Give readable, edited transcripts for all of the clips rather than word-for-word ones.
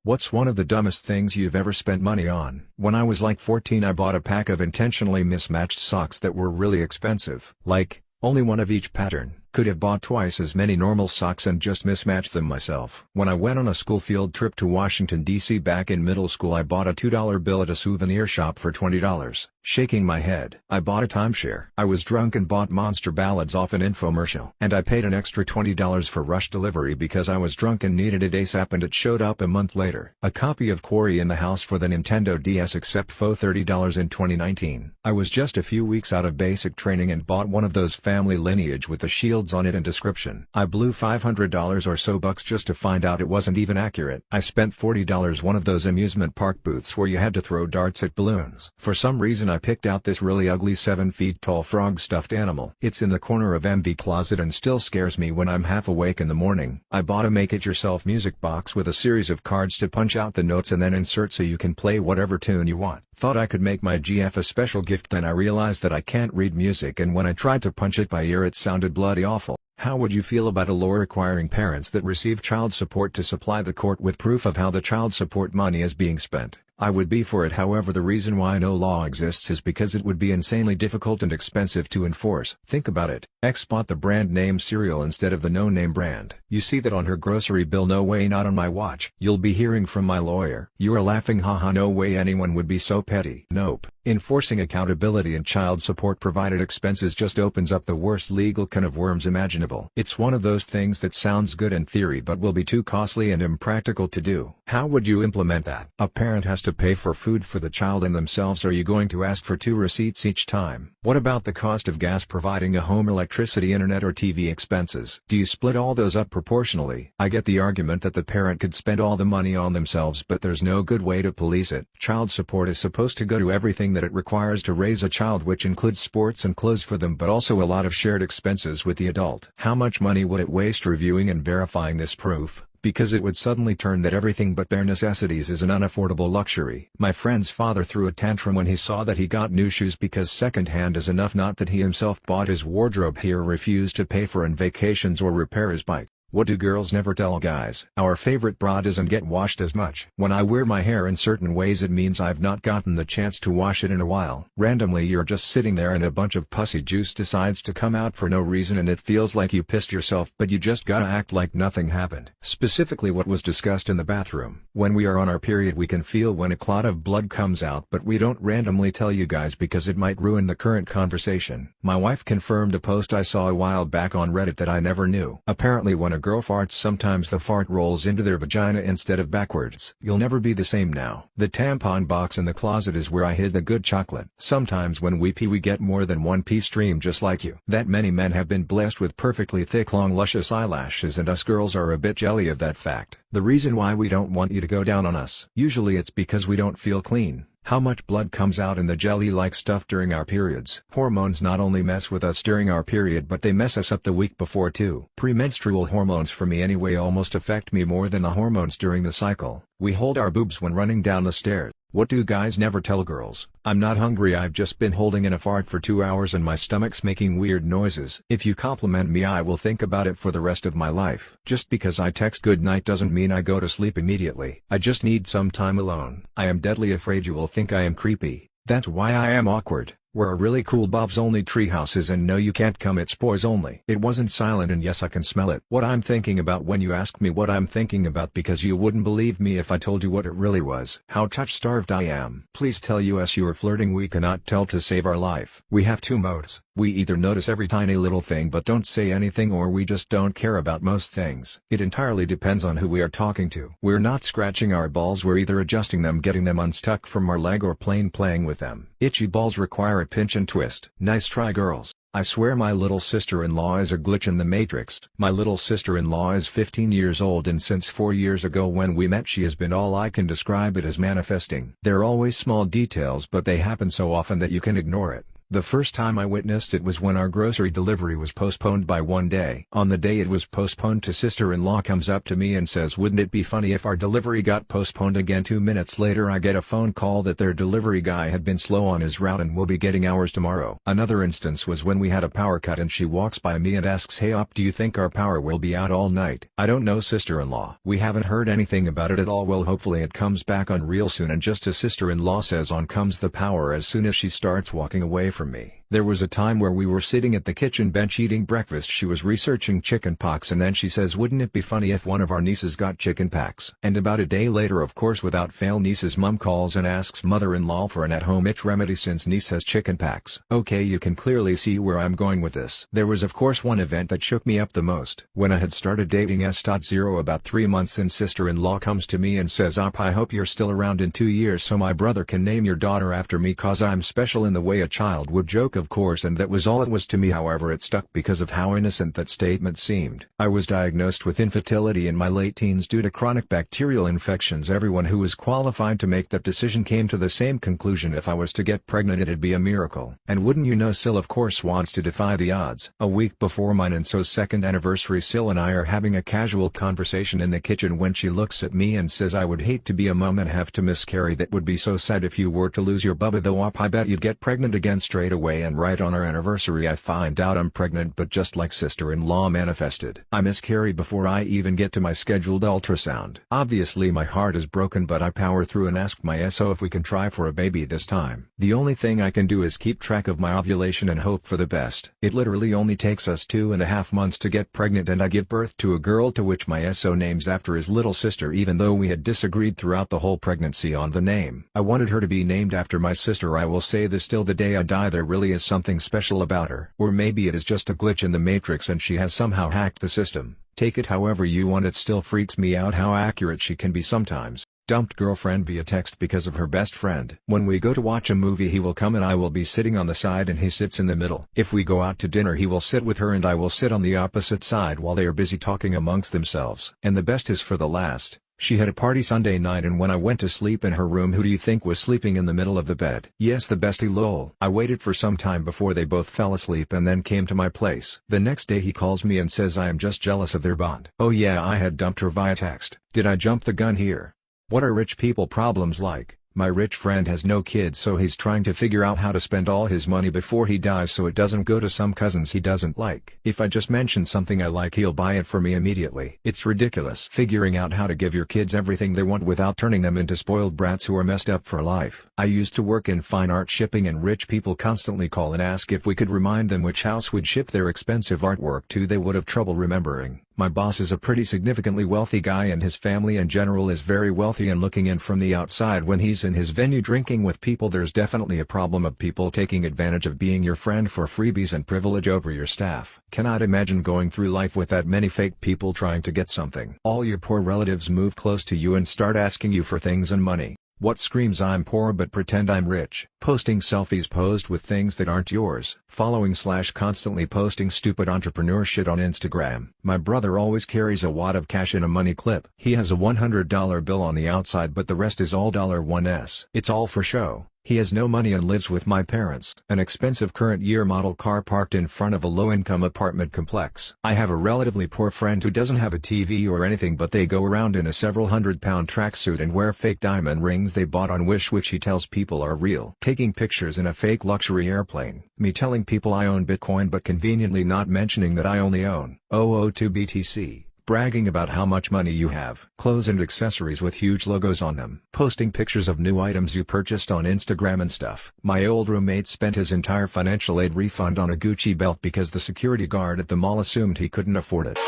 What's one of the dumbest things you've ever spent money on? When I was like 14, I bought a pack of intentionally mismatched socks that were really expensive. Like, only one of each pattern. Could have bought twice as many normal socks and just mismatched them myself. When I went on a school field trip to Washington, D.C. back in middle school, I bought a $2 bill at a souvenir shop for $20. Shaking my head. I bought a timeshare. I was drunk and bought Monster Ballads off an infomercial. And I paid an extra $20 for rush delivery because I was drunk and needed it ASAP, and it showed up a month later. A copy of Quarry in the house for the Nintendo DS except for $30 in 2019. I was just a few weeks out of basic training and bought one of those family lineage with the shields on it and description. I blew $500 or so bucks just to find out it wasn't even accurate. I spent $40 one of those amusement park booths where you had to throw darts at balloons. For some reason I picked out this really ugly 7 feet tall frog stuffed animal. It's in the corner of MV closet and still scares me when I'm half awake in the morning. I bought a make-it-yourself music box with a series of cards to punch out the notes and then insert so you can play whatever tune you want. Thought I could make my GF a special gift, then I realized that I can't read music, and when I tried to punch it by ear it sounded bloody awful. How would you feel about a law requiring parents that receive child support to supply the court with proof of how the child support money is being spent? I would be for it. However, the reason why no law exists is because it would be insanely difficult and expensive to enforce. Think about it. X bought the brand name cereal instead of the no-name brand. You see that on her grocery bill. No way, not on my watch. You'll be hearing from my lawyer. You are laughing, haha, no way anyone would be so petty. Nope. Enforcing accountability and child support provided expenses just opens up the worst legal can of worms imaginable. It's one of those things that sounds good in theory but will be too costly and impractical to do. How would you implement that? A parent has to pay for food for the child and themselves. Are you going to ask for 2 receipts each time? What about the cost of gas, providing a home, electricity, internet, or TV expenses? Do you split all those up proportionally? I get the argument that the parent could spend all the money on themselves, but there's no good way to police it. Child support is supposed to go to everything that it requires to raise a child, which includes sports and clothes for them, but also a lot of shared expenses with the adult. How much money would it waste reviewing and verifying this proof? Because it would suddenly turn that everything but bare necessities is an unaffordable luxury. My friend's father threw a tantrum when he saw that he got new shoes because second-hand is enough, not that he himself bought his wardrobe here, refused to pay for on vacations or repair his bike. What do girls never tell guys? Our favorite bra doesn't get washed as much. When I wear my hair in certain ways, it means I've not gotten the chance to wash it in a while. Randomly you're just sitting there and a bunch of pussy juice decides to come out for no reason and it feels like you pissed yourself, but you just gotta act like nothing happened. Specifically what was discussed in the bathroom. When we are on our period we can feel when a clot of blood comes out, but we don't randomly tell you guys because it might ruin the current conversation. My wife confirmed a post I saw a while back on Reddit that I never knew. Apparently when a girl farts, sometimes the fart rolls into their vagina instead of backwards. You'll never be the same now. The tampon box in the closet is where I hid the good chocolate. Sometimes when we pee we get more than one pee stream, just like you. That many men have been blessed with perfectly thick, long, luscious eyelashes, and us girls are a bit jelly of that fact. The reason why we don't want you to go down on us. Usually it's because we don't feel clean. How much blood comes out in the jelly-like stuff during our periods? Hormones not only mess with us during our period, but they mess us up the week before too. Premenstrual hormones, for me anyway, almost affect me more than the hormones during the cycle. We hold our boobs when running down the stairs. What do guys never tell girls? I'm not hungry, I've just been holding in a fart for 2 hours and my stomach's making weird noises. If you compliment me I will think about it for the rest of my life. Just because I text good night doesn't mean I go to sleep immediately. I just need some time alone. I am deadly afraid you will think I am creepy. That's why I am awkward. We're a really cool Bob's Only treehouses, and no you can't come, it's boys only. It wasn't silent and yes I can smell it. What I'm thinking about when you ask me what I'm thinking about, because you wouldn't believe me if I told you what it really was. How touch-starved I am. Please tell us you are flirting. We cannot tell to save our life. We have 2 modes. We either notice every tiny little thing but don't say anything, or we just don't care about most things. It entirely depends on who we are talking to. We're not scratching our balls, we're either adjusting them, getting them unstuck from our leg, or plain playing with them. Itchy balls require a pinch and twist. Nice try girls. I swear my little sister-in-law is a glitch in the matrix. My little sister-in-law is 15 years old, and since 4 years ago when we met she has been all I can describe it as manifesting. They're always small details but they happen so often that you can ignore it. The first time I witnessed it was when our grocery delivery was postponed by one day. On the day it was postponed, sister-in-law comes up to me and says, "Wouldn't it be funny if our delivery got postponed again?" 2 minutes later I get a phone call that their delivery guy had been slow on his route and will be getting ours tomorrow. Another instance was when we had a power cut and she walks by me and asks, "Hey op, do you think our power will be out all night?" "I don't know, sister-in-law. We haven't heard anything about it at all." "Well, hopefully it comes back on real soon." And just as sister-in-law says, on comes the power as soon as she starts walking away from me. There was a time where we were sitting at the kitchen bench eating breakfast. She was researching chickenpox and then she says, "Wouldn't it be funny if one of our nieces got chickenpox?" And about a day later, of course without fail, niece's mom calls and asks mother-in-law for an at-home itch remedy since niece has chickenpox. Okay, you can clearly see where I'm going with this. There was of course one event that shook me up the most. When I had started dating S.0 about 3 months in, sister-in-law comes to me and says, "Op, I hope you're still around in 2 years so my brother can name your daughter after me, cause I'm special," in the way a child would joke, of course, and that was all it was to me. However, it stuck because of how innocent that statement seemed. I was diagnosed with infertility in my late teens due to chronic bacterial infections. Everyone who was qualified to make that decision came to the same conclusion: if I was to get pregnant it'd be a miracle. And wouldn't you know, Sil of course wants to defy the odds. A week before mine and so's second anniversary, Sil and I are having a casual conversation in the kitchen when she looks at me and says, "I would hate to be a mom and have to miscarry. That would be so sad if you were to lose your bubba though op, I bet you'd get pregnant again straight away." And right on our anniversary I find out I'm pregnant, but just like sister-in-law manifested, I miscarry before I even get to my scheduled ultrasound. Obviously my heart is broken, but I power through and ask my SO if we can try for a baby this time. The only thing I can do is keep track of my ovulation and hope for the best. It literally only takes us 2.5 months to get pregnant, and I give birth to a girl to which my SO names after his little sister, even though we had disagreed throughout the whole pregnancy on the name. I wanted her to be named after my sister. I will say this till the day I die, there really is something special about her. Or maybe it is just a glitch in the matrix and she has somehow hacked the system. Take it however you want. It still freaks me out how accurate she can be sometimes. Dumped girlfriend via text because of her best friend. When we go to watch a movie he will come and I will be sitting on the side and he sits in the middle. If we go out to dinner he will sit with her and I will sit on the opposite side while they are busy talking amongst themselves. And the best is for the last. She had a party Sunday night and when I went to sleep in her room, who do you think was sleeping in the middle of the bed? Yes, the bestie, lol. I waited for some time before they both fell asleep and then came to my place. The next day he calls me and says I am just jealous of their bond. Oh yeah, I had dumped her via text. Did I jump the gun here? What are rich people problems like? My rich friend has no kids, so he's trying to figure out how to spend all his money before he dies so it doesn't go to some cousins he doesn't like. If I just mention something I like he'll buy it for me immediately. It's ridiculous. Figuring out how to give your kids everything they want without turning them into spoiled brats who are messed up for life. I used to work in fine art shipping and rich people constantly call and ask if we could remind them which house would ship their expensive artwork to. They would have trouble remembering. My boss is a pretty significantly wealthy guy and his family in general is very wealthy, and looking in from the outside when he's in his venue drinking with people, there's definitely a problem of people taking advantage of being your friend for freebies and privilege over your staff. Cannot imagine going through life with that many fake people trying to get something. All your poor relatives move close to you and start asking you for things and money. What screams I'm poor but pretend I'm rich. Posting selfies posed with things that aren't yours. Following/constantly posting stupid entrepreneur shit on Instagram. My brother always carries a wad of cash in a money clip. He has a $100 bill on the outside but the rest is all $1s. It's all for show. He has no money and lives with my parents. An expensive current year model car parked in front of a low-income apartment complex. I have a relatively poor friend who doesn't have a TV or anything, but they go around in a several hundred-pound tracksuit and wear fake diamond rings they bought on Wish, which he tells people are real. Taking pictures in a fake luxury airplane. Me telling people I own Bitcoin but conveniently not mentioning that I only own 0.002 BTC. Bragging about how much money you have. Clothes and accessories with huge logos on them. Posting pictures of new items you purchased on Instagram and stuff. My old roommate spent his entire financial aid refund on a Gucci belt because the security guard at the mall assumed he couldn't afford it.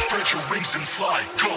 Spread your wings and fly, go!